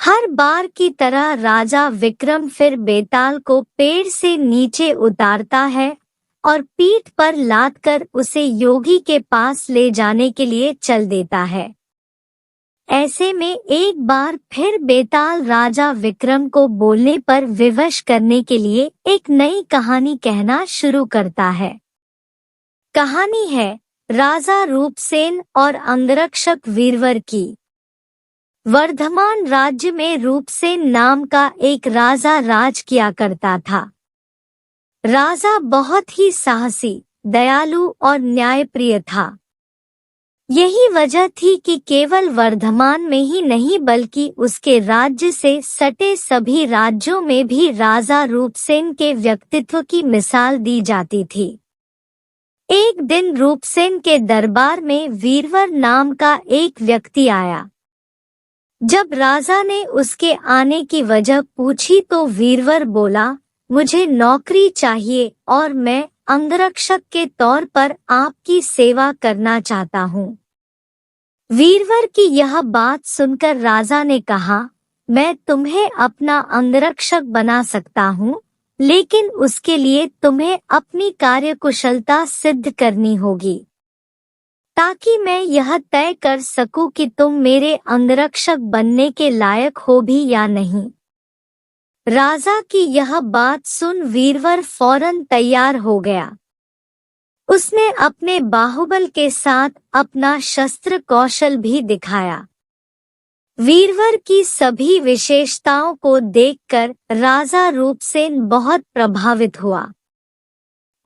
हर बार की तरह राजा विक्रम फिर बेताल को पेड़ से नीचे उतारता है और पीठ पर लादकर उसे योगी के पास ले जाने के लिए चल देता है। ऐसे में एक बार फिर बेताल राजा विक्रम को बोलने पर विवश करने के लिए एक नई कहानी कहना शुरू करता है। कहानी है राजा रूपसेन और अंगरक्षक वीरवर की। वर्धमान राज्य में रूपसेन नाम का एक राजा राज किया करता था। राजा बहुत ही साहसी, दयालु और न्यायप्रिय था। यही वजह थी कि केवल वर्धमान में ही नहीं बल्कि उसके राज्य से सटे सभी राज्यों में भी राजा रूपसेन के व्यक्तित्व की मिसाल दी जाती थी। एक दिन रूपसेन के दरबार में वीरवर नाम का एक व्यक्ति आया। जब राजा ने उसके आने की वजह पूछी तो वीरवर बोला, मुझे नौकरी चाहिए और मैं अंगरक्षक के तौर पर आपकी सेवा करना चाहता हूँ। वीरवर की यह बात सुनकर राजा ने कहा, मैं तुम्हें अपना अंगरक्षक बना सकता हूँ, लेकिन उसके लिए तुम्हें अपनी कार्यकुशलता सिद्ध करनी होगी, ताकि मैं यह तय कर सकूं कि तुम मेरे अंगरक्षक बनने के लायक हो भी या नहीं। राजा की यह बात सुन वीरवर फौरन तैयार हो गया। उसने अपने बाहुबल के साथ अपना शस्त्र कौशल भी दिखाया। वीरवर की सभी विशेषताओं को देखकर राजा रूपसेन बहुत प्रभावित हुआ।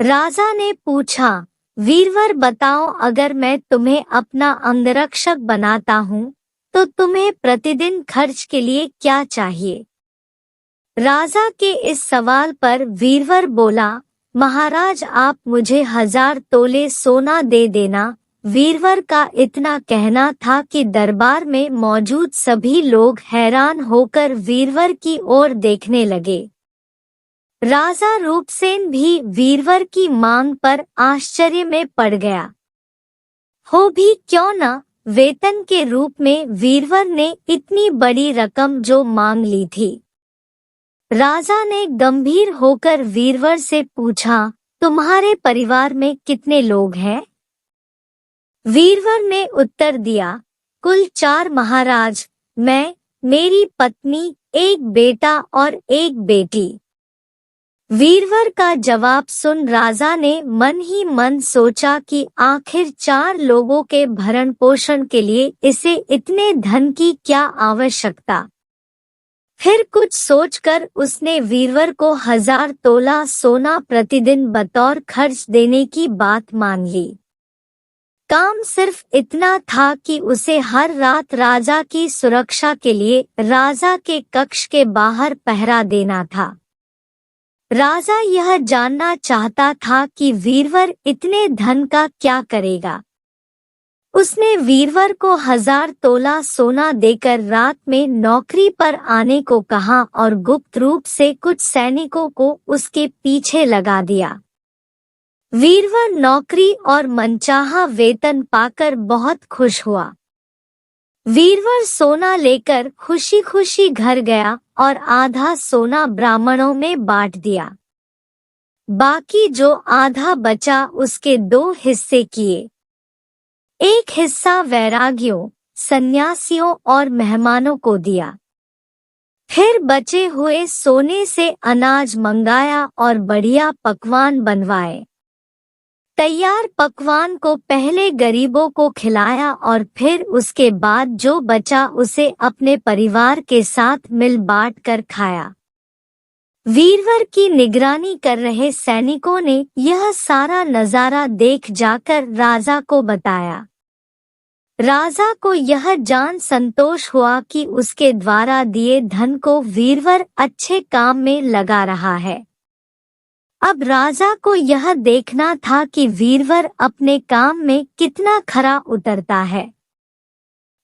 राजा ने पूछा, वीरवर बताओ, अगर मैं तुम्हें अपना अंगरक्षक बनाता हूँ तो तुम्हें प्रतिदिन खर्च के लिए क्या चाहिए? राजा के इस सवाल पर वीरवर बोला, महाराज आप मुझे 1000 तोले सोना दे देना। वीरवर का इतना कहना था कि दरबार में मौजूद सभी लोग हैरान होकर वीरवर की ओर देखने लगे। राजा रूपसेन भी वीरवर की मांग पर आश्चर्य में पड़ गया। हो भी क्यों न, वेतन के रूप में वीरवर ने इतनी बड़ी रकम जो मांग ली थी। राजा ने गंभीर होकर वीरवर से पूछा, तुम्हारे परिवार में कितने लोग हैं? वीरवर ने उत्तर दिया, कुल 4 महाराज, मैं, मेरी पत्नी, एक बेटा और एक बेटी। वीरवर का जवाब सुन राजा ने मन ही मन सोचा कि आखिर 4 लोगों के भरण पोषण के लिए इसे इतने धन की क्या आवश्यकता। फिर कुछ सोचकर उसने वीरवर को 1000 तोला सोना प्रतिदिन बतौर खर्च देने की बात मान ली। काम सिर्फ इतना था कि उसे हर रात राजा की सुरक्षा के लिए राजा के कक्ष के बाहर पहरा देना था। राजा यह जानना चाहता था कि वीरवर इतने धन का क्या करेगा। उसने वीरवर को 1000 तोला सोना देकर रात में नौकरी पर आने को कहा और गुप्त रूप से कुछ सैनिकों को उसके पीछे लगा दिया। वीरवर नौकरी और मनचाहा वेतन पाकर बहुत खुश हुआ। वीरवर सोना लेकर खुशी खुशी घर गया और आधा सोना ब्राह्मणों में बांट दिया। बाकी जो आधा बचा उसके 2 हिस्से किए। एक हिस्सा वैरागियों, सन्यासियों और मेहमानों को दिया। फिर बचे हुए सोने से अनाज मंगाया और बढ़िया पकवान बनवाए। तैयार पकवान को पहले गरीबों को खिलाया और फिर उसके बाद जो बचा उसे अपने परिवार के साथ मिल बांट कर खाया। वीरवर की निगरानी कर रहे सैनिकों ने यह सारा नजारा देख जाकर राजा को बताया। राजा को यह जान संतोष हुआ कि उसके द्वारा दिए धन को वीरवर अच्छे काम में लगा रहा है। अब राजा को यह देखना था कि वीरवर अपने काम में कितना खरा उतरता है।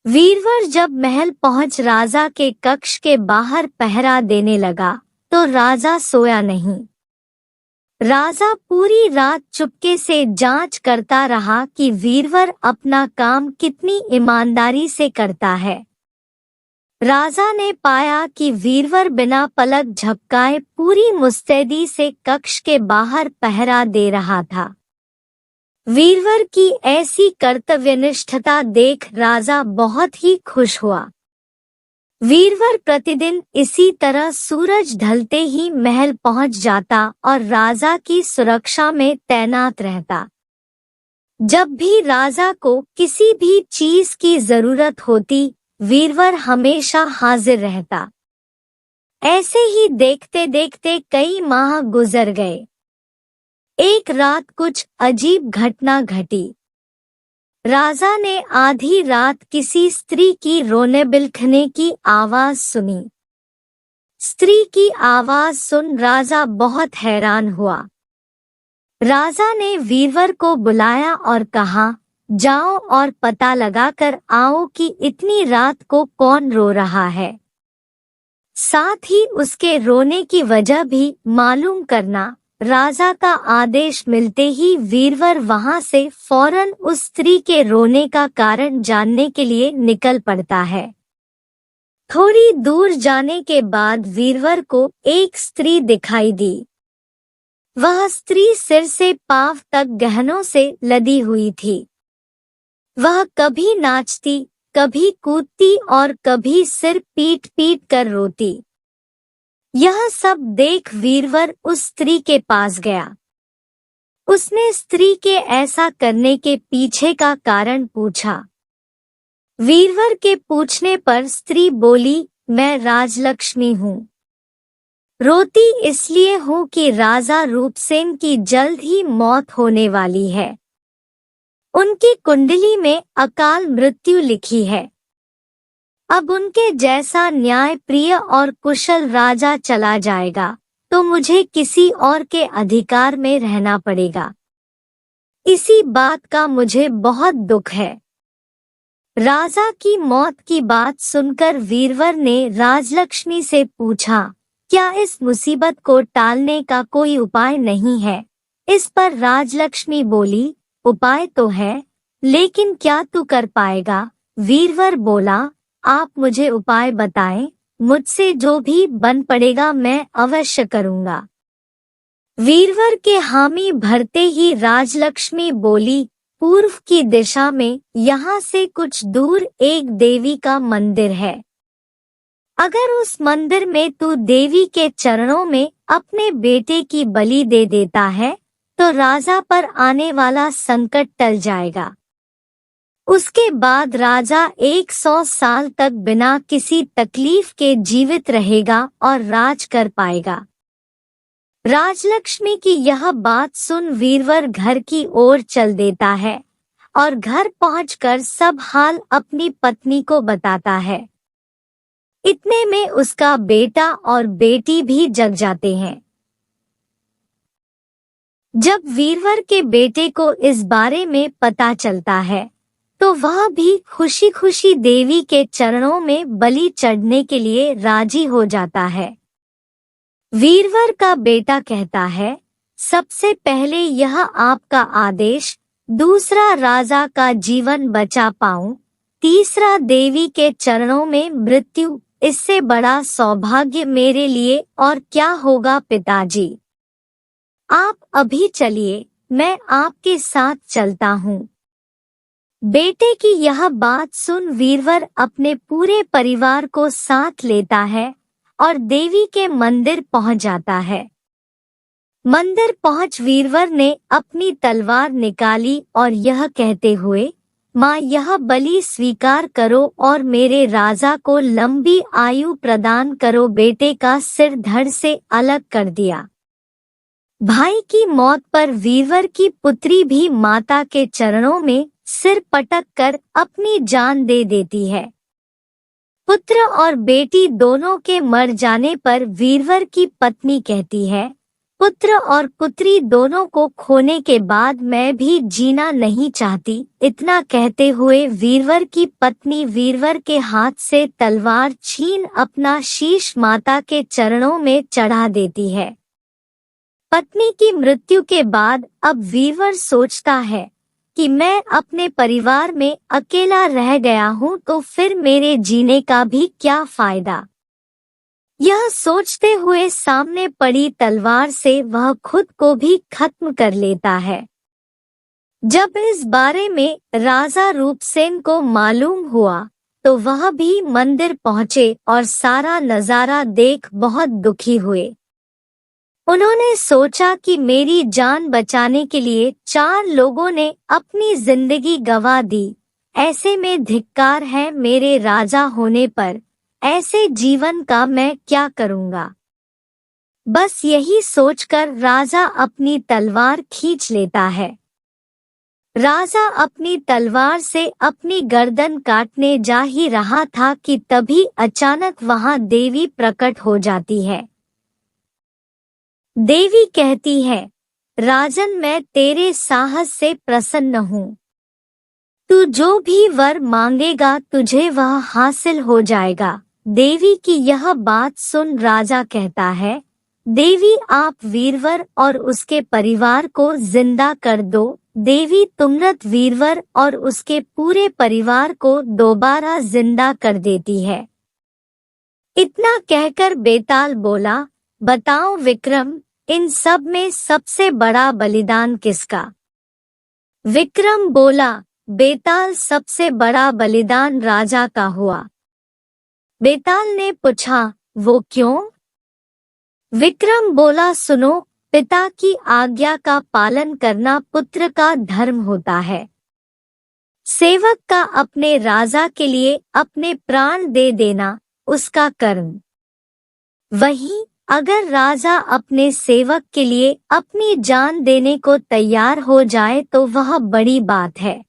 वीरवर जब महल पहुंच राजा के कक्ष के बाहर पहरा देने लगा तो राजा सोया नहीं। राजा पूरी रात चुपके से जांच करता रहा कि वीरवर अपना काम कितनी ईमानदारी से करता है। राजा ने पाया कि वीरवर बिना पलक झपकाए पूरी मुस्तैदी से कक्ष के बाहर पहरा दे रहा था। वीरवर की ऐसी कर्तव्यनिष्ठता देख राजा बहुत ही खुश हुआ। वीरवर प्रतिदिन इसी तरह सूरज ढलते ही महल पहुंच जाता और राजा की सुरक्षा में तैनात रहता। जब भी राजा को किसी भी चीज की जरूरत होती, वीरवर हमेशा हाजिर रहता। ऐसे ही देखते देखते कई माह गुजर गए। एक रात कुछ अजीब घटना घटी। राजा ने आधी रात किसी स्त्री की रोने बिलखने की आवाज सुनी। स्त्री की आवाज सुन राजा बहुत हैरान हुआ। राजा ने वीरवर को बुलाया और कहा, जाओ और पता लगाकर आओ कि इतनी रात को कौन रो रहा है। साथ ही उसके रोने की वजह भी मालूम करना। राजा का आदेश मिलते ही वीरवर वहां से फौरन उस स्त्री के रोने का कारण जानने के लिए निकल पड़ता है। थोड़ी दूर जाने के बाद वीरवर को एक स्त्री दिखाई दी। वह स्त्री सिर से पांव तक गहनों से लदी हुई थी। वह कभी नाचती, कभी कूदती और कभी सिर पीट पीट कर रोती। यह सब देख वीरवर उस स्त्री के पास गया। उसने स्त्री के ऐसा करने के पीछे का कारण पूछा। वीरवर के पूछने पर स्त्री बोली, मैं राजलक्ष्मी हूँ। रोती इसलिए हूँ कि राजा रूपसेन की जल्द ही मौत होने वाली है। उनकी कुंडली में अकाल मृत्यु लिखी है। अब उनके जैसा न्याय प्रिय और कुशल राजा चला जाएगा तो मुझे किसी और के अधिकार में रहना पड़ेगा। इसी बात का मुझे बहुत दुख है। राजा की मौत की बात सुनकर वीरवर ने राजलक्ष्मी से पूछा, क्या इस मुसीबत को टालने का कोई उपाय नहीं है? इस पर राजलक्ष्मी बोली, उपाय तो है, लेकिन क्या तू कर पाएगा? वीरवर बोला, आप मुझे उपाय बताएं, मुझसे जो भी बन पड़ेगा मैं अवश्य करूंगा। वीरवर के हामी भरते ही राजलक्ष्मी बोली, पूर्व की दिशा में यहाँ से कुछ दूर एक देवी का मंदिर है। अगर उस मंदिर में तू देवी के चरणों में अपने बेटे की बलि दे देता है तो राजा पर आने वाला संकट टल जाएगा। उसके बाद राजा 100 साल तक बिना किसी तकलीफ के जीवित रहेगा और राज कर पाएगा। राजलक्ष्मी की यह बात सुन वीरवर घर की ओर चल देता है और घर पहुंचकर सब हाल अपनी पत्नी को बताता है। इतने में उसका बेटा और बेटी भी जग जाते हैं। जब वीरवर के बेटे को इस बारे में पता चलता है तो वह भी खुशी खुशी देवी के चरणों में बलि चढ़ने के लिए राजी हो जाता है। वीरवर का बेटा कहता है, सबसे पहले यह आपका आदेश, दूसरा राजा का जीवन बचा पाऊं, तीसरा देवी के चरणों में मृत्यु, इससे बड़ा सौभाग्य मेरे लिए और क्या होगा पिताजी। आप अभी चलिए, मैं आपके साथ चलता हूँ। बेटे की यह बात सुन वीरवर अपने पूरे परिवार को साथ लेता है और देवी के मंदिर पहुंच जाता है। मंदिर पहुंच वीरवर ने अपनी तलवार निकाली और यह कहते हुए, माँ यह बलि स्वीकार करो और मेरे राजा को लंबी आयु प्रदान करो, बेटे का सिर धड़ से अलग कर दिया। भाई की मौत पर वीरवर की पुत्री भी माता के चरणों में सिर पटक कर अपनी जान दे देती है। पुत्र और बेटी दोनों के मर जाने पर वीरवर की पत्नी कहती है, पुत्र और पुत्री दोनों को खोने के बाद मैं भी जीना नहीं चाहती। इतना कहते हुए वीरवर की पत्नी वीरवर के हाथ से तलवार छीन अपना शीश माता के चरणों में चढ़ा देती है। पत्नी की मृत्यु के बाद अब वीरवर सोचता है, कि मैं अपने परिवार में अकेला रह गया हूँ तो फिर मेरे जीने का भी क्या फायदा। यह सोचते हुए सामने पड़ी तलवार से वह खुद को भी खत्म कर लेता है। जब इस बारे में राजा रूपसेन को मालूम हुआ तो वह भी मंदिर पहुंचे और सारा नजारा देख बहुत दुखी हुए। उन्होंने सोचा कि मेरी जान बचाने के लिए 4 लोगों ने अपनी जिंदगी गंवा दी, ऐसे में धिक्कार है मेरे राजा होने पर, ऐसे जीवन का मैं क्या करूंगा। बस यही सोचकर राजा अपनी तलवार खींच लेता है। राजा अपनी तलवार से अपनी गर्दन काटने जा ही रहा था कि तभी अचानक वहां देवी प्रकट हो जाती है। देवी कहती है, राजन मैं तेरे साहस से प्रसन्न हूँ। तू जो भी वर मांगेगा तुझे वह हासिल हो जाएगा। देवी की यह बात सुन राजा कहता है, देवी आप वीरवर और उसके परिवार को जिंदा कर दो। देवी तुमरत वीरवर और उसके पूरे परिवार को दोबारा जिंदा कर देती है। इतना कहकर बेताल बोला, बताओ विक्रम, इन सब में सबसे बड़ा बलिदान किसका। विक्रम बोला, बेताल सबसे बड़ा बलिदान राजा का हुआ। बेताल ने पूछा, वो क्यों? विक्रम बोला, सुनो, पिता की आज्ञा का पालन करना पुत्र का धर्म होता है। सेवक का अपने राजा के लिए अपने प्राण दे देना उसका कर्म। वहीं अगर राजा अपने सेवक के लिए अपनी जान देने को तैयार हो जाए तो वह बड़ी बात है।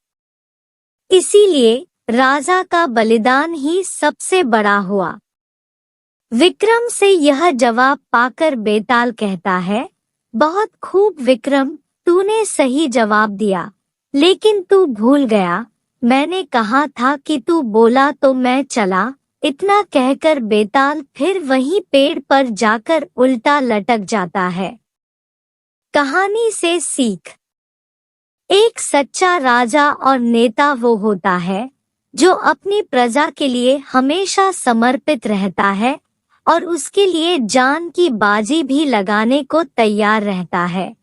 इसीलिए राजा का बलिदान ही सबसे बड़ा हुआ। विक्रम से यह जवाब पाकर बेताल कहता है, बहुत खूब विक्रम, तूने सही जवाब दिया, लेकिन तू भूल गया, मैंने कहा था कि तू बोला तो मैं चला। इतना कहकर बेताल फिर वहीं पेड़ पर जाकर उल्टा लटक जाता है। कहानी से सीख। एक सच्चा राजा और नेता वो होता है जो अपनी प्रजा के लिए हमेशा समर्पित रहता है और उसके लिए जान की बाजी भी लगाने को तैयार रहता है।